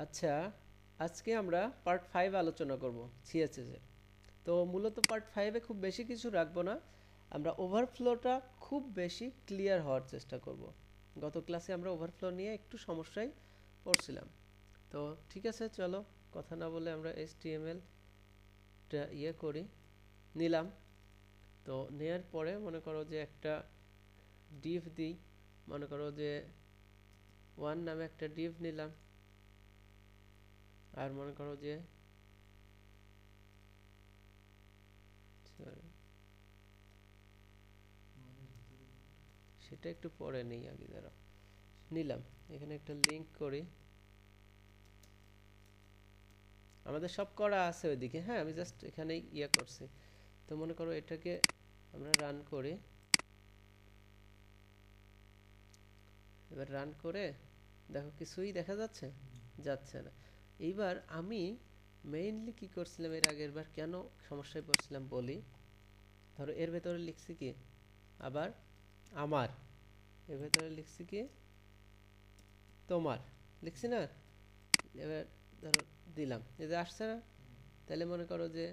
আচ্ছা, আজকে আমরা পার্ট 5 আলোচনা করব সিএসএস এর। তো মূলত পার্ট 5 এ খুব বেশি কিছু রাখবো না। আমরা ওভারফ্লোটা খুব বেশি ক্লিয়ার হওয়ার চেষ্টা করব। গত ক্লাসে আমরা ওভারফ্লো নিয়ে একটু সমস্যায় পড়ছিলাম। তো ঠিক আছে, চলো কথা না বলে আমরা HTML টা করি, নিলাম। তো নেয়ার পরে মনে করো যে একটা div দিই, মনে করো যে 1 নামে একটা div নিলাম, আর মনে করো যে sorry, সেটা একটু পরে নেই, আগে দাঁড়াও। নিলাম, এখানে একটা লিংক করি। আমাদের সব করা আছে ওইদিকে, হ্যাঁ, আমি জাস্ট এখানেই করছি। তো মনে করো এটাকে আমরা রান করি। এবার রান করে দেখো কিছুই দেখা যাচ্ছে, যাচ্ছে না। এইবার আমি মেইনলি কি করছিলাম, এর আগের বার কেন সমস্যায় পড়ছিলাম বলি। ধরো এর ভেতরে লিখছি কি, আবার আমার, এর ভেতরে লিখছি কি তোমার, লিখছি না। এবার ধরো দিলাম, এই যে আসছে না। তাহলে মনে করো যে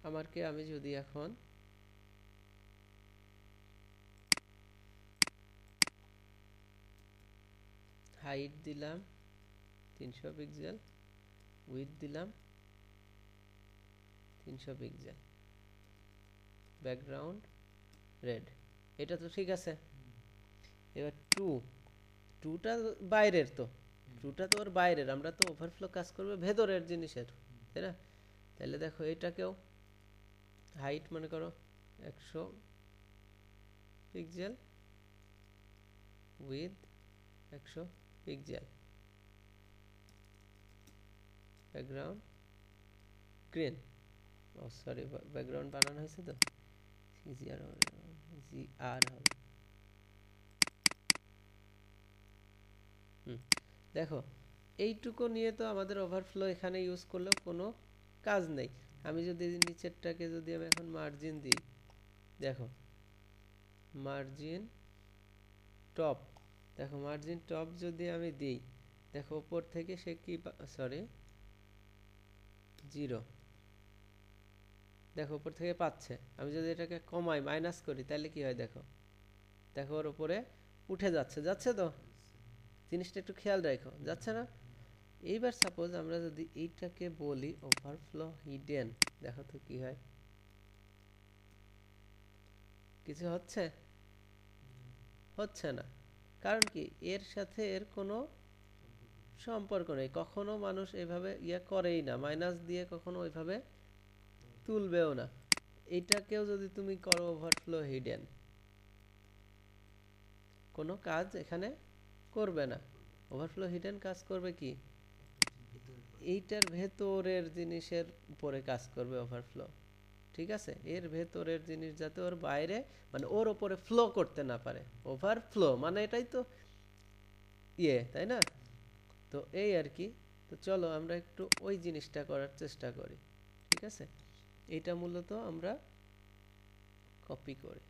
আমারকে আমি যদি এখন হাইট দিলাম 300 পিক্সেল, উইথ দিলাম 300 পিক্সেল, ব্যাকগ্রাউন্ড রেড, এটা তো ঠিক আছে। এবার টুটা বাইরের, তো টুটা তো ওর বাইরের, আমরা তো ওভারফ্লো কাজ করবে ভেতরের জিনিসের, তাই না? তাহলে দেখো এটাকেও হাইট মনে করো 100 pixel, with 100 pixel, background green. Oh sorry, background বানানো হয়েছে তো, সিজিআর হবে, জিআর হবে। দেখো এইটুকু নিয়ে তো আমাদের ওভারফ্লো এখানে ইউজ করলেও কোনো কাজ নেই। আমি যদি নিচেরটাকে যদি আমি এখন মার্জিন দিই, দেখো মার্জিন টপ, দেখো মার্জিন টপ যদি আমি দিই, দেখো উপর থেকে সে কি, সরি 0, দেখো উপর থেকে পাচ্ছে। আমি যদি এটাকে কমাই, মাইনাস করি, তাহলে কি হয় দেখো, দেখো ওর উপরে উঠে যাচ্ছে, যাচ্ছে তো, জিনিসটা একটু খেয়াল রাখো, যাচ্ছে না? এইবার সাপোজ আমরা যদি এইটাকে বলি ওভারফ্লো হিডেন, দেখো তো কি হয়, কিছু হচ্ছে, হচ্ছে না। কারণ কি, এর সাথে এর কোনো সম্পর্ক নেই, কখনো মানুষ এভাবে করেই না, মাইনাস দিয়ে কখনো ওইভাবে তুলবেও না। এইটাকেও যদি তুমি করো ওভারফ্লো হিডেন, কোনো কাজ এখানে করবে না। ওভারফ্লো হিডেন কাজ করবে কি, এইটার ভেতরের জিনিসের উপরে কাজ করবে ওভারফ্লো। ঠিক আছে, এর ভেতরের জিনিস যাতে ওর বাইরে, মানে ওর ওপরে ফ্লো করতে না পারে। ওভারফ্লো মানে এটাই তো, তাই না? তো এই আর কি। তো চলো আমরা একটু ওই জিনিসটা করার চেষ্টা করি। ঠিক আছে, এটা মূলত আমরা কপি করি।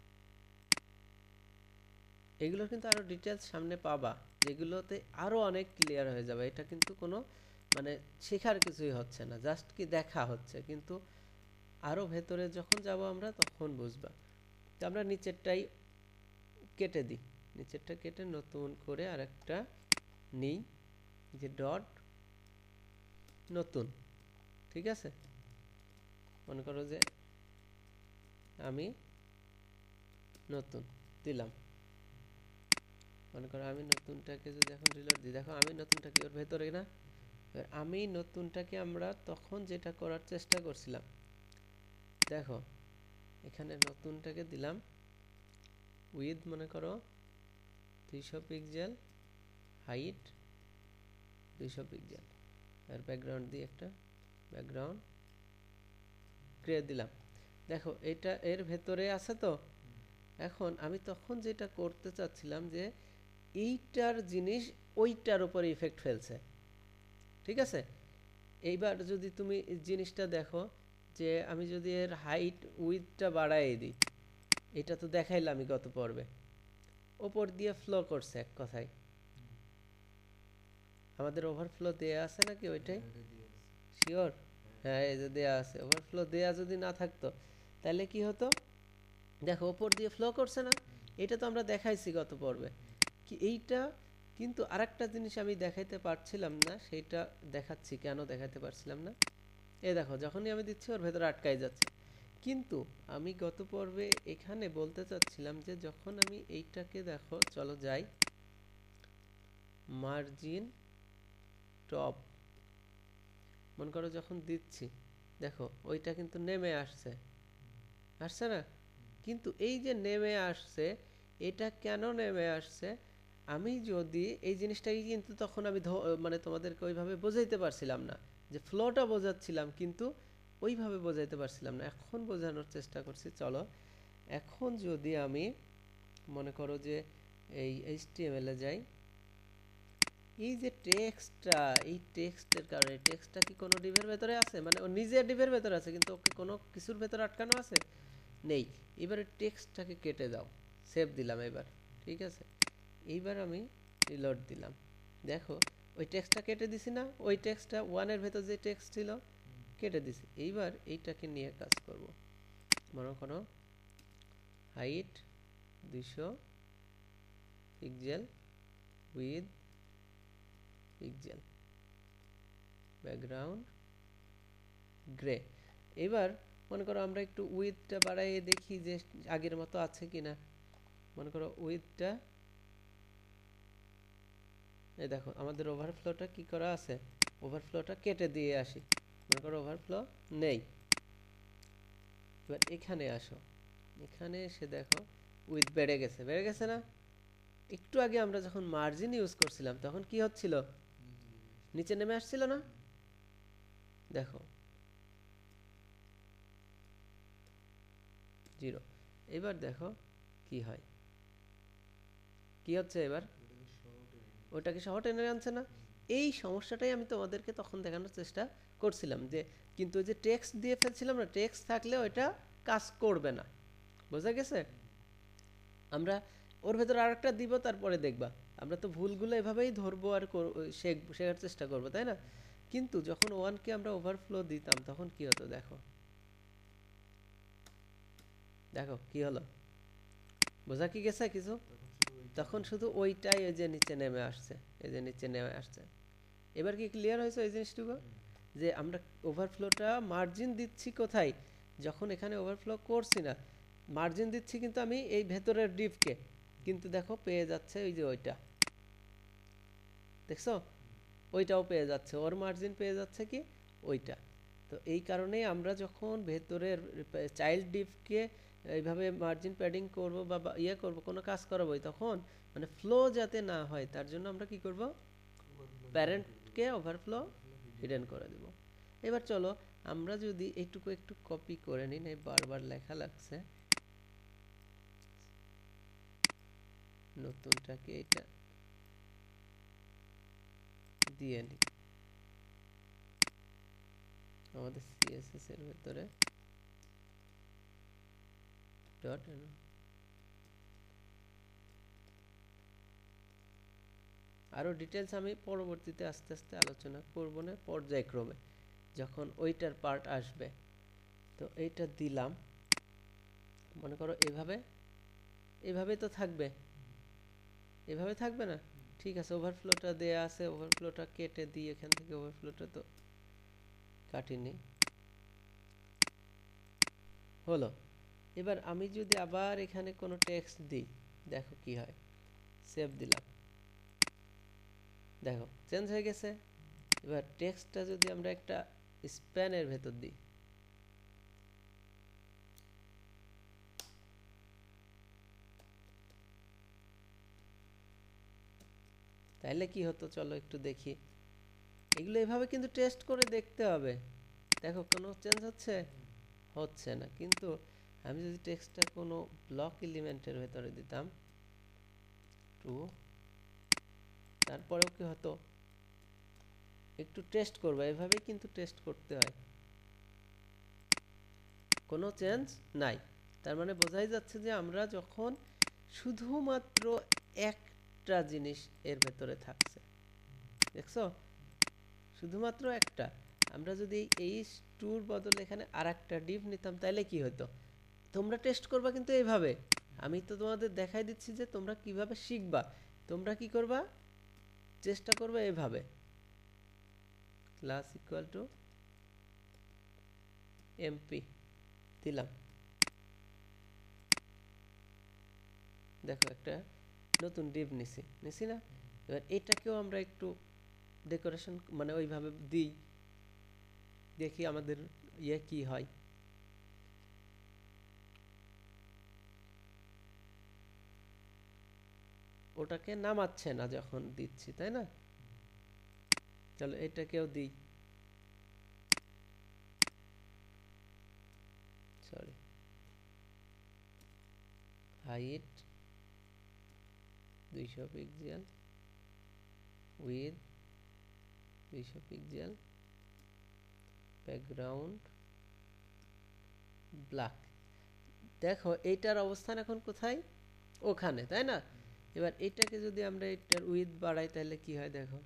এগুলোর কিন্তু আরো ডিটেলস সামনে পাবা, যেগুলোতে আরো অনেক ক্লিয়ার হয়ে যাবে। এটা কিন্তু কোনো মানে শেখার কিছুই হচ্ছে না, জাস্ট কি দেখা হচ্ছে, কিন্তু আরো ভেতরে যখন যাব আমরা তখন বুঝবা। তো আমরা নিচেরটাই কেটে দিই, নিচেরটা কেটে নতুন করে আরেকটা নিই, যে ডট নতুন। ঠিক আছে, মনে করো যে আমি নতুন দিলাম, মনে করো আমি নতুনটাকে যদি এখন রিলোড দিই, দেখো আমি নতুনটাকে ওর ভেতরে না। আমি নতুনটাকে আমরা তখন যেটা করার চেষ্টা করছিলাম, দেখো এখানে নতুনটাকে দিলাম উইথ মনে করো 200 পিক্সেল, হাইট 200 পিক্সেল, আর ব্যাকগ্রাউন্ড দিয়ে একটা ব্যাকগ্রাউন্ড গ্রে দিলাম। দেখো এটা এর ভেতরে আছে তো। এখন আমি তখন যেটা করতে চাচ্ছিলাম যে এইটার জিনিস ওইটার উপরে ইফেক্ট ফেলছে। ঠিক আছে, এইবার যদি তুমি জিনিসটা দেখো, যে আমি যদি এর হাইট উইথটা বাড়াই দিই, এটা তো দেখাইলাম আমি গত পর্বে, ওপর দিয়ে ফ্লো করছে এক কথায়। আমাদের ওভারফ্লো দেয়া আছে নাকি ওইটাই? শিওর? হ্যাঁ, এই যে দেয়া আছে। ওভারফ্লো দেয়া যদি না থাকতো তাহলে কি হতো? দেখো ওপর দিয়ে ফ্লো করছে না, এটা তো আমরা দেখাইছি গত পর্বে। কি এইটা কিন্তু আরেকটা জিনিস আমি দেখাইতে পারছিলাম না, সেটা দেখাচ্ছি কেন দেখাইতে পারছিলাম না। এই দেখো যখনই আমি দিচ্ছি ওর ভেতরে আটকাই যাচ্ছে। কিন্তু আমি গত পর্বে এখানে বলতে চাচ্ছিলাম যে যখন আমি এইটাকে দেখো, চলো যাই মার্জিন টপ, মনে করো যখন দিচ্ছি দেখো ওইটা কিন্তু নেমে আসছে, আসছে না? কিন্তু এই যে নেমে আসছে, এটা কেন নেমে আসছে? আমি যদি এই জিনিসটাকে কিন্তু তখন আমি মানে তোমাদেরকে ওইভাবে বোঝাইতে পারছিলাম না, যে ফ্লোটা বোঝাচ্ছিলাম কিন্তু ওইভাবে বোঝাইতে পারছিলাম না। এখন বোঝানোর চেষ্টা করছি। চলো এখন যদি আমি মনে করো যে এই HTML এ যাই, এই যে টেক্সটটা, এই টেক্সটের কারণে, টেক্সটটা কি কোনো ডিভের ভেতরে আছে? মানে ও নিজে ডিভের ভেতরে আছে কিন্তু ওকে কোনো কিছুর ভেতরে আটকানো আছে? নেই। এবারে টেক্সটটাকে কেটে দাও, সেভ দিলাম এবার, ঠিক আছে? এইবার আমি রিলোড দিলাম, দেখো ওই টেক্সটটা কেটে দিছি না? ওই টেক্সটটা ওয়ানের ভেতর যে টেক্সট ছিল কেটে দিছি। এইবার এইটাকে নিয়ে কাজ করব। মনে করো height 200 pixel with pixel, background grey. এবার মনে করো আমরা একটু উইথটা বাড়াইয়ে দেখি যে আগের মতো আছে কিনা। মনে করো উইথটা, এই দেখো আমাদের ওভারফ্লোটা কি করা আছে, ওভারফ্লোটা কেটে দিয়ে আসি। মনে করো ওভারফ্লো নেই। এবার এখানে আসো, এখানে এসে দেখো উইথ বেড়ে গেছে, বেড়ে গেছে না? একটু আগে আমরা যখন মার্জিন ইউজ করছিলাম তখন কি হচ্ছিল? নিচে নেমে আসছিল না? দেখো 0। এবার দেখো কি হয়, কি হচ্ছে এবার? ওটাকে সহ টেনে আনছে না? এই সমস্যাটাই আমি তোমাদেরকে তখন দেখানোর চেষ্টা করছিলাম, যে কিন্তু ওই যে টেক্সট দিয়ে ফেলছিলাম না, টেক্সট থাকলে ওইটা কাজ করবে না। বোঝা গেছে? আমরা ওর ভেতরে আরেকটা দিব, তারপরে দেখবা আমরা তো ভুলগুলো এভাবেই ধরবো আর শেখার চেষ্টা করবো, তাই না? কিন্তু যখন ওয়ানকে আমরা ওভারফ্লো দিতাম তখন কি হতো দেখো, দেখো কি হলো, বোঝা কি গেছে কিছু? তখন শুধু ওইটাই এই যে নিচে নেমে আসছে, এই যে নিচে নেমে আসছে। এবার কি ক্লিয়ার হয়েছে এই জিনিসটুকু, যে আমরা ওভারফ্লোটা মার্জিন দিচ্ছি কোথায়? যখন এখানে ওভারফ্লো করছি না, মার্জিন দিচ্ছি কিন্তু আমি এই ভেতরের ডিভকে, কিন্তু দেখো পেয়ে যাচ্ছে ওই যে ওইটা, দেখছো? ওইটাও পেয়ে যাচ্ছে, ওর মার্জিন পেয়ে যাচ্ছে কি ওইটা। তো এই কারণেই আমরা যখন ভেতরের চাইল্ড ডিভকে এইভাবে মার্জিন প্যাডিং করব বা ইয়ে করব, কোনো কাজ করাবোই, তখন মানে ফ্লো যাতে না হয় তার জন্য আমরা কি করব, প্যারেন্টকে ওভারফ্লো হিডেন করে দেব। এবার চলো আমরা যদি এইটুকু একটু কপি করে নিই, না বারবার লেখা লাগছে, নতুনটাকে এটা দিয়ে নিই আমাদের সিএসএস এর ভেতরে ডট। আরও ডিটেলস আমি পরবর্তীতে আস্তে আস্তে আলোচনা করব না, পর্যায়ক্রমে যখন ওইটার পার্ট আসবে। তো এইটা দিলাম, মনে করো এভাবে, এভাবে তো থাকবে, এভাবে থাকবে না? ঠিক আছে, ওভারফ্লোটা দেয়া আছে, ওভারফ্লোটা কেটে দিই, এখান থেকে ওভারফ্লোটা তো কাটিনি, হলো। এবার আমি যদি আবার এখানে কোনো টেক্সট দিই, দেখো কি হয়, সেভ দিলাম, দেখো চেঞ্জ হয়ে গেছে। এবার টেক্সটটা যদি আমরা একটা স্প্যানের ভেতর দিই, তাহলে কি হতো চলো একটু দেখি। এগুলো এভাবে কিন্তু টেস্ট করে দেখতে হবে। দেখো কোনো চেঞ্জ হচ্ছে? হচ্ছে না। কিন্তু আমি যদি টেক্সটটা কোনো ব্লক এলিমেন্টের ভেতরে দিতাম, টু, তারপরেও কি হতো, একটু টেস্ট করবো, এভাবেই কিন্তু টেস্ট করতে হয়। কোনো চেঞ্জ নাই, তার মানে বোঝাই যাচ্ছে যে আমরা যখন শুধুমাত্র একটা জিনিস এর ভেতরে থাকছে, দেখছো? শুধুমাত্র একটা। আমরা যদি এই টুর বদলে এখানে আর একটা ডিভ নিতাম তাহলে কি হতো? তোমরা টেস্ট করবা কিন্তু এইভাবে, আমি তো তোমাদের দেখাই দিচ্ছি যে তোমরা কিভাবে শিখবা। তোমরা কি করবা, চেষ্টা করবে এইভাবে, ক্লাস ইকুয়াল টু এমপি দিলাম, দেখো একটা নতুন ডিভ নিছি না? এবার এটাকেও আমরা একটু ডেকোরেশন মানে ওইভাবে দিই, দেখি আমাদের ইয়ে কি হয়। ওটাকে নামাচ্ছে না যখন দিচ্ছি, তাই না? চলো এটাকেও দিই, sorry, height 200 pixel, with 200 pixel, background black. দেখো এইটার অবস্থান এখন কোথায়? ওখানে, তাই না? এবার এটাকে যদি আমরা এটার উইথ বাড়াই তাহলে কি হয় দেখো,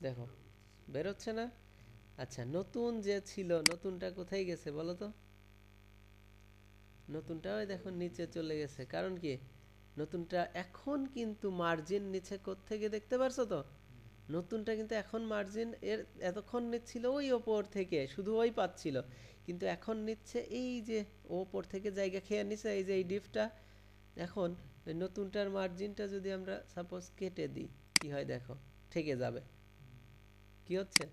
দেখো বেরোচ্ছে না? আচ্ছা, নতুন যে ছিল, নতুনটা কোথায় গেছে বলো তো? নতুনটা ওই দেখো নিচে চলে গেছে, কারণ কি? নতুনটা এখন কিন্তু মার্জিন নিচে কোত্থেকে দেখতে পারছো তো? নতুনটা কিন্তু এখন মার্জিন এর এতক্ষণ নিচ্ছিল ওই ওপর থেকে, শুধু ওই পাচ্ছিল, কিন্তু এখন নিচ্ছে এই যে ওপর থেকে জায়গা খেয়ে নিছে এই যে এই ডিপটা। এখন ওই নতুনটার মার্জিনটা যদি আমরা সাপোজ কেটে দিই, কি হয় দেখো, থেকে যাবে। কি হচ্ছে?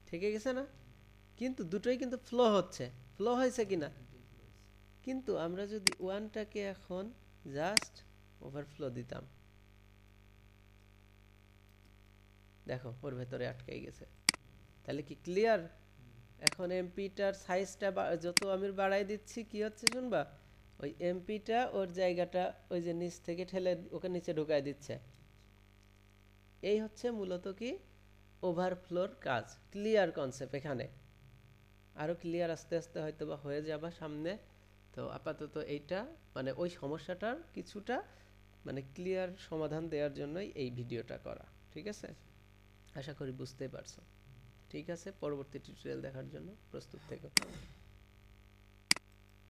থেকে গেছে না? কিন্তু দুটোই কিন্তু ফ্লো হচ্ছে, ফ্লো হয়েছে কিনা? কিন্তু আমরা যদি ওয়ানটাকে এখন জাস্ট ওভারফ্লো দিতাম, দেখো ওর ভেতরে আটকাই গেছে। তাহলে কি ক্লিয়ার? এখন এমপিটার সাইজটা যত আমি বাড়াই দিচ্ছি কি হচ্ছে শুনবা, ওই এমপিটা ওর জায়গাটা ওই যে নিচ থেকে ঠেলে ওকে নিচে ঢুকাই দিচ্ছে। এই হচ্ছে মূলত কি ওভারফ্লোর কাজ। ক্লিয়ার কনসেপ্ট এখানে, আরও ক্লিয়ার আস্তে আস্তে হয়তো বা হয়ে যাবে সামনে। তো আপাতত এইটা মানে ওই সমস্যাটার কিছুটা মানে ক্লিয়ার সমাধান দেওয়ার জন্যই এই ভিডিওটা করা, ঠিক আছে? আশা করি বুঝতে পারছো। ঠিক আছে, পরবর্তী টিউটোরিয়াল দেখার জন্য প্রস্তুত থেকো।